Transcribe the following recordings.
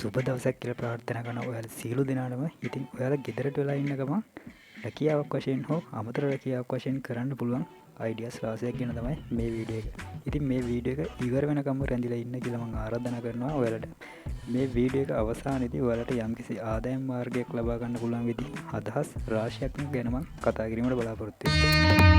සුබ දවසක් කියලා ප්‍රාර්ථනා කරන ඔයාලා සියලු දෙනාටම ඉතින් ඔයාලා ගෙදරට වෙලා ඉන්න ගමන් රැකියාවක් වශයෙන් හෝ අමතර රැකියාවක් වශයෙන් කරන්න පුළුවන් අයිඩියාස් රාශියක් ගැන තමයි මේ වීඩියෝ එක. ඉතින් මේ වීඩියෝ එක ඉවර වෙනකම්ම රැඳිලා ඉන්න කියලා මම ආරාධනා කරනවා ඔයාලට. මේ වීඩියෝ එක අවසානයේදී ඔයාලට යම්කිසි ආදායම් මාර්ගයක් ලබා ගන්න පුළුවන් විදිහ අදහස් රාශියක් ගැන මම කතා කිරීමට බලාපොරොත්තු වෙනවා.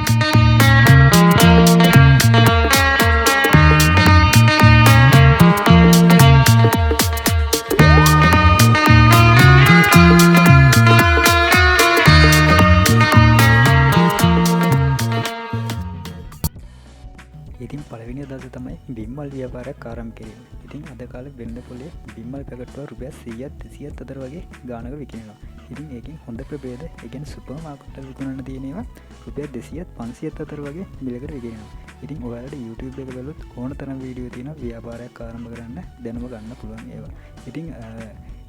ඉතින් පළවෙනි දවසේ තමයි බිම්මල් ව්‍යාපාරයක් ආරම්භ කිරීම. ඉතින් අද කාලේ වෙළඳ පොලේ බිම්මල් පැකට්ටුවක් රුපියල් 100ත් 200ත් අතර වගේ ගාණක විකිනෙනවා. ඉතින් ඒකෙන් හොඳ ප්‍රභේද, ඒ කියන්නේ සුපර් මාකට් වල විකුණන තියෙන ඒවා රුපියල් 200ත් 500ත් අතර වගේ මිලකට විකිනෙනවා. ඉතින් ඔයාලට YouTube එක බලුවොත් ඕන තරම් වීඩියෝ තියෙනවා ව්‍යාපාරයක් ආරම්භ කරන්න දැනුම ගන්න පුළුවන් ඒවා. ඉතින්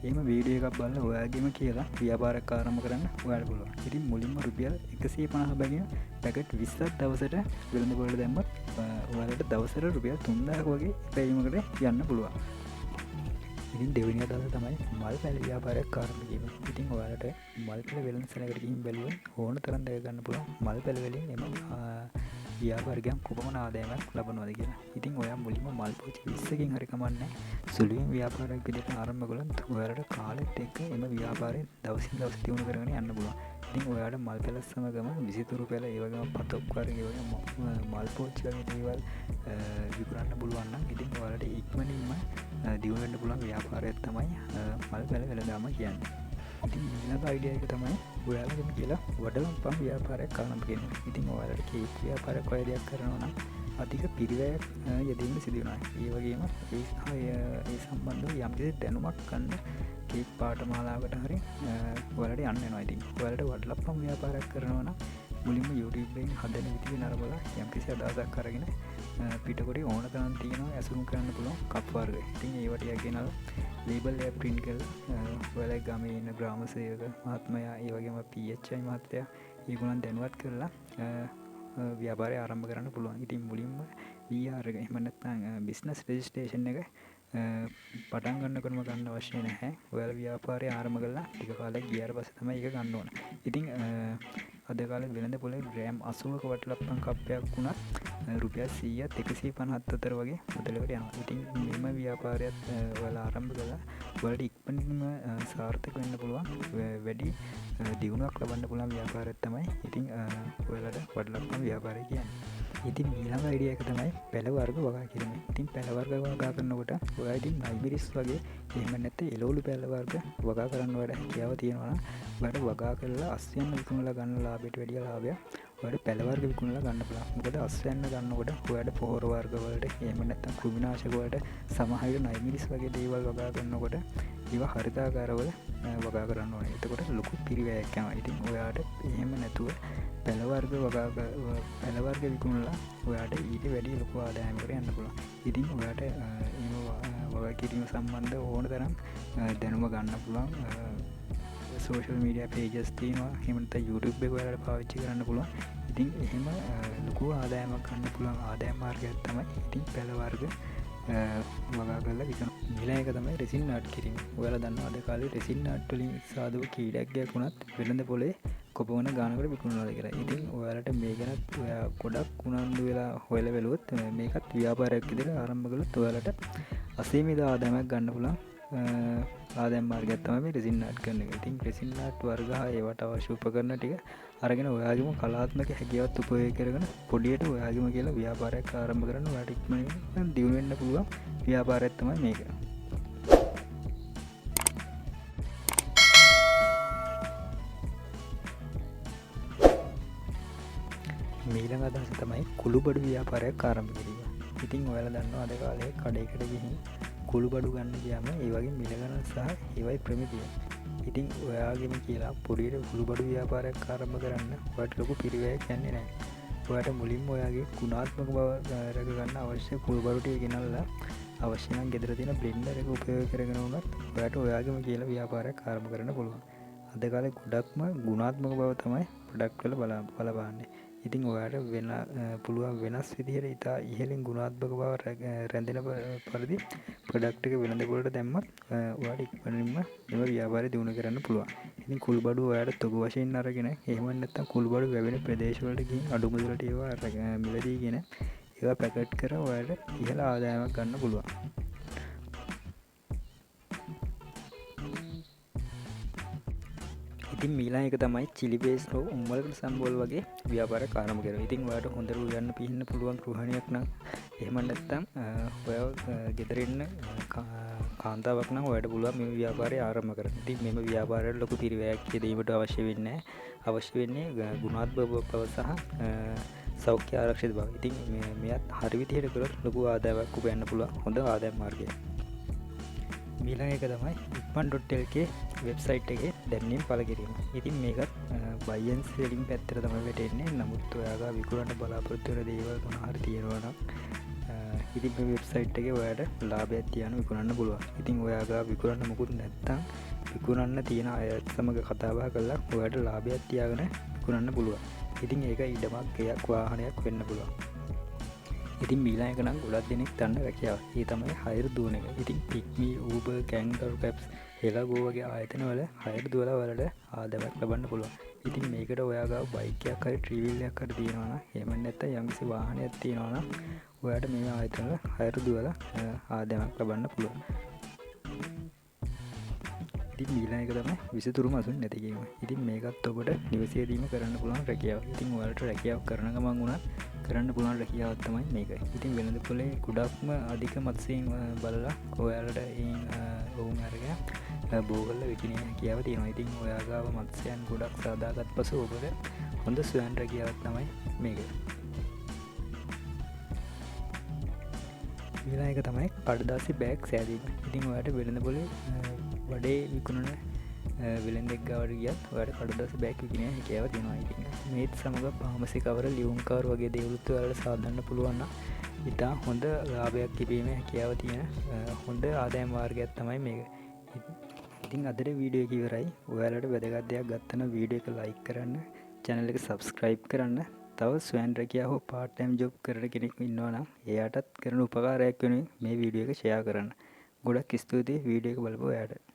එහෙම වීඩියෝ එකක් බලලා ඔයාගෙම කියලා ව්‍යාපාරයක් ආරම්භ කරන්න ඔයාලට පුළුවන්. ඉතින් මුලින්ම රුපියල් 150 බැගින් පැකට් 20ක් දවසට වෙළඳ පොලට දැම්මත් ඔයාලට දවසට රුපියල් 3000ක් වගේ පැයීමකට යන්න පුළුවන්. ඉතින් දෙවෙනි දවසේ තමයි මල් පැල ව්‍යාපාරයක් ආරම්භ කිරීම. ඉතින් ඔයාලට මල් පැල වෙළඳසැලකට ගිහින් බැලුවොත් ඕන තරම් දැක ගන්න පුළුවන් මල් පැල වලින් එම ව්‍යාපාරිකයන් කොපමණ ආදායමක් ලබනවද කියලා. ඉතින් ඔයා මුලින්ම මල් පෝච්චි 20කින් හරි කමන්නේ සුළුවෙන් ව්‍යාපාරයක් විදිහට ආරම්භ කළොත් ඔයාලට කාලෙත් එක්ක එම ව්‍යාපාරය දවසින් දවස දියුණු කරගෙන යන්න පුළුවන්. ඉතින් ඔයාලට මල් පැල සමගම විසිතුරු පැල, ඒ වගේම පතොක් වර්ග, ඒ වගේම මල් පෝච්චි වගේ දේවල් විකුණන්න පුළුවන් නම් ඉතින් ඔයාලට ඉක්මනින්ම දියුණු වෙන්න පුළුවන් ව්‍යාපාරයක් තමයි මල් පැල වෙළඳාම කියන්නේ. ඉතින් ඊළඟ අයිඩියා එක තමයි ඔයාලගෙම කියලා වඩලම්පම් ව්‍යාපාරයක් ආරම්භ කිරීම. ඉතින් ඔයාලට කේක් ව්‍යාපාරයක් වගේ දෙයක් කරනවා නම් අධික පිරිවැයක් යෙදීම සිදු වෙනවා. ඒ වගේම ඒ සම්බන්ධව යම්කිසි දැනුමක් ගන්න කේක් පාඨමාලාවකට හරි ඔයාලට යන්න වෙනවා. ඉතින් ඔයාලට වඩලම්පම් ව්‍යාපාරයක් කරනවා නම් මුලින්ම YouTube එකෙන් හදන විදිහ නරඹලා යම්කිසි අදහසක් අරගෙන පිටකොටේ ඕන තරම් තියෙනවා ඇසුරු කරන්න පුළුවන් කප් වර්ග. ඉතින් ඒවට යගෙනල් ලේබල් එක print කරලා ඔයාලා ගමේ ඉන්න ග්‍රාම සේවක මහත්මයා, ඒ වගේම PHI මහත්තයා ඒගොල්ලන් දැනුවත් කරලා ව්‍යාපාරය ආරම්භ කරන්න පුළුවන්. ඉතින් මුලින්ම VR එක එහෙම නැත්නම් බිස්නස් රෙජිස්ට්‍රේෂන් එක පටන් ගන්නකොටම ගන්න අවශ්‍ය නැහැ. ඔයාලා ව්‍යාපාරය ආරම්භ කරලා ටික කාලයක් ගියාට පස්සේ තමයි ඒක ගන්න ඕන. ඉතින් අද කාලේ වෙළඳ පොලේ ග්‍රෑම් 80ක වටලප්පම් කප්පයක් වුණත් රුපියල් 100ත් 150ත් අතර වගේ මුදලකට යනවා. ඉතින් මේ ව්‍යාපාරයත් ඔයාලා ආරම්භ කළා ඔයාලට ඉක්මනින්ම සාර්ථක වෙන්න පුළුවන් වැඩි දියුණුවක් ලබන්න පුළුවන් ව්‍යාපාරයක් තමයි ඉතින් ඔයාලට වටලප්පම් ව්‍යාපාරය කියන්නේ. ඉතින් ඊළඟ අයිඩියා එක තමයි පැල වර්ග වගා කිරීම. ඉතින් පැල වර්ග වගා කරනකොට ඔයා ඉතින් නයිබිරිස් වගේ එහෙම නැත්නම් එළවලු පැල වර්ග වගා කරන්න වඩා හැකියාව තියෙනවා නම් ඔයාලට වගා කරලා අස්වැන්න විකුණලා ගන්න ලාභයට වැඩිය ලාභයක් ඔයාලට පැල වර්ග විකුණලා ගන්න පුළුවන්. මොකද අස්වැන්න ගන්නකොට ඔයාලට පොහොර වර්ග වලට එහෙම නැත්නම් කෘමිනාශක වලට සමහර විට නයිබිරිස් වගේ දේවල් වගා කරනකොට ඒවා හරිතාකාරවල වගා කරන්න ඕනේ. එතකොට ලොකු පිරිවැයක් යනවා. ඉතින් ඔයාලට එහෙම නැතුව පැල වර්ග විකුණලා ඔයාට ඊට වැඩි ලොකු ආදායමකට යන්න පුළුවන්. ඉතින් ඔයාට වගා කිරීම සම්බන්ධ ඕන තරම් දැනුම ගන්න පුළුවන් සෝෂල් මීඩියා පේජස් තියෙනවා. එහෙම නැත්නම් YouTube එක ඔයාලට පාවිච්චි කරන්න පුළුවන්. ඉතින් එහෙම ලොකු ආදායමක් ගන්න පුළුවන් ආදායම මාර්ගයක් තමයි ඉතින් පැල වර්ග වගා කරලා විකුණන. ඊළඟ එක තමයි රෙසින් ආර්ට් කිරීම. ඔයාලා දන්නවා අද කාලේ රෙසින් ආර්ට් වලින් සාදුව කීඩයක් ගයක් වුණත් වෙළඳ පොලේ කොපමණ ගානකට විකුණනවාද කියලා. ඉතින් ඔයාලට මේ ගැන ඔයා ගොඩක් උනන්දු වෙලා හොයලා බලුවොත් මේකත් ව්‍යාපාරයක් විදිහට ආරම්භ කළොත් ඔයාලට අසීමිත ආදායමක් ගන්න පුළුවන් ආදායම් මාර්ගයක් තමයි මේ රෙසින් ආර්ට් කරන එක. ඉතින් රෙසින් ආර්ට් වර්ග හා ඒවට අවශ්‍ය උපකරණ ටික අරගෙන ඔයාගේම කලාත්මක හැකියාවත් උපයෝග කරගෙන පොඩියට ඔයාගේම කියලා ව්‍යාපාරයක් ආරම්භ කරන්න ඔයාලට ඉක්මනින් දියුණු වෙන්න පුළුවන් ව්‍යාපාරයක් තමයි මේක. ඊළඟ අදහස තමයි කුළුබඩු ව්‍යාපාරයක් ආරම්භ කිරීම. ඉතින් ඔයාලා දන්නවා අද කාලේ කඩේකට ගිහින් කුළුබඩු ගන්න ගියාම ඒ වගේ මිල ගණන් සහ ඒවයි ප්‍රමිතිය. ඉතින් ඔයාගෙම කියලා පොඩියට කුළුබඩු ව්‍යාපාරයක් ආරම්භ කරන්න ඔයාලට ලොකු පිරිවැයක් යන්නේ නැහැ. ඔයාලට මුලින්ම ඔයාගේ ගුණාත්මක බව රැක ගන්න අවශ්‍ය කුළුබඩු ටික ගෙනල්ලා අවශ්‍ය නම් ගෙදර තියෙන බ්ලෙන්ඩර් එක උපයෝග කරගෙන උනත් ඔයාලට ඔයාගෙම කියලා ව්‍යාපාරයක් ආරම්භ කරන්න පුළුවන්. අද කාලේ ගොඩක්ම ගුණාත්මක බව තමයි ප්‍රොඩක්ට් වල බලපාන්නේ. ඉතින් ඔයාට පුළුවන් වෙනස් විදිහට ඉතා ඉහළින් ගුණාත්මක බව රැඳෙන පරිදි ප්‍රොඩක්ට් එක වෙළඳපොළට දැම්මත් ඔයාට ඉක්මනින්ම මෙම ව්‍යාපාරය දියුණු කරන්න පුළුවන්. ඉතින් කුල්බඩු ඔයාට තොග වශයෙන් අරගෙන එහෙම නැත්නම් කුල්බඩු වැවෙන ප්‍රදේශවලට ගිහින් අඩු මුදලට ඒවා මිලදීගෙන ඒවා පැකට් කර ඔයාට ඉහළ ආදායමක් ගන්න පුළුවන්. ඉතින් මීළඟ එක තමයි චිලි බේස් හෝ උම්මලකට සම්බෝල් වගේ ව්‍යාපාරයක් ආරම්භ කරනවා. ඉතින් ඔයාට හොඳට උයන්න පිහින්න පුළුවන් ගෘහණියක් නම් එහෙම නැත්නම් ඔයා ගෙදර ඉන්න කාන්තාවක් නම් ඔයාට පුළුවන් මේ ව්‍යාපාරය ආරම්භ කරන්න. ඉතින් මෙම ව්‍යාපාරයට ලොකු පිරිවැයක් යෙදීමට අවශ්‍ය වෙන්නේ නැහැ. අවශ්‍ය වෙන්නේ ගුණාත්මක බව සහ සෞඛ්‍ය ආරක්ෂිත බව. ඉතින් මෙයත් හරි විදිහට කරොත් ලොකු ආදායමක් උපයන්න පුළුවන් හොඳ ආදායම් මාර්ගයක්. මීළඟ එක තමයි ikman.lk වෙබ්සයිට් එකේ දැන්වීම් පළ කිරීම. ඉතින් මේකත් බයි ඇන්ඩ් සෙලින් පැත්තට තමයි වැටෙන්නේ. නමුත් ඔයාලා විකුණන්න බලාපොරොත්තු වෙන දේවල් මොනවා හරි තියෙනවා නම් ඉතින් මේ වෙබ්සයිට් එකේ ඔයාලට ලාභයක් තියන විකුණන්න පුළුවන්. ඉතින් ඔයාලා විකුණන්න මොකුත් නැත්තම් විකුණන්න තියෙන අයත් සමග කතා බහ කරලා ඔයාලට ලාභයක් තියාගෙන විකුණන්න පුළුවන්. ඉතින් ඒක ඉඩමක් ගෙයක් වාහනයක් වෙන්න පුළුවන්. ඉතින් මීළඟ එක නම් ගොඩක් දෙනෙක් දන්න රැකියාව. ඒ තමයි හයර් දුවන එක. ඉතින් PickMe, Uber, Kangaroo Cabs, Helago වගේ ආයතන වල හයර් දුවලා වලට ආදායමක් ලබන්න පුළුවන්. ඉතින් මේකට ඔයා ගාව බයික් එකක් හරි ට්‍රීවිල් එකක් හරි තියෙනවා නම් එහෙම නැත්නම් යම්කිසි වාහනයක් තියෙනවා නම් ඔයාට මේ ආයතන වල හයර් දුවලා ආදායමක් ලබන්න පුළුවන්. ඉතින් මීළඟ එක තමයි විසිතුරු මසුන් නැති කිරීම. ඉතින් මේකත් ඔබට නිවසේදීම කරන්න පුළුවන් රැකියාව. ඉතින් ඔයාලට රැකියාව කරන ගමන් වුණත් කරන්න පුළුවන් රැකියාවක් තමයි මේක. ඉතින් වෙළඳපොලේ ගොඩක්ම අධික මත්ස්‍යයන් බලලා ඔයාලට ඔවුන් අරගෙන බෝ කරලා විකිණීමේ හැකියාව තියෙනවා. ඉතින් ඔයා ගාව මත්ස්‍යයන් ගොඩක් සාදාගත් පසු ඔබට හොඳ ස්වයං රැකියාවක් තමයි මේක. ඊළඟ එක තමයි කඩදාසි බෑග් සෑදීම. ඉතින් ඔයාට වෙළඳපොලේ වඩේ විකුණන වෙළෙන්දෙක් ගාවට ගියත් ඔයාට කඩදාසි බෑග් විකිණීමේ හැකියාව තියෙනවා. ඉතින් මේත් සමග පාමසි කවර, ලියුම් කවර වගේ දේවලුත් ඔයාලට සාදන්න පුළුවන් නම් ඉතා හොඳ ලාභයක් තිබීමේ හැකියාව තියෙන හොඳ ආදායම් මාර්ගයක් තමයි මේක. ඉතින් අදට වීඩියෝ එක ඉවරයි. ඔයාලට වැදගත් දෙයක් ගත්තනම් වීඩියෝ එක ලයික් කරන්න, channel එක subscribe කරන්න. තව ස්වයං රැකියාව හෝ part time job කරන කෙනෙක් ඉන්නවා නම් එයාටත් කරන උපකාරයක් වෙනුවෙන් මේ වීඩියෝ එක share කරන්න. ගොඩක් ස්තුතියි වීඩියෝ එක බලපුවා ඔයාට.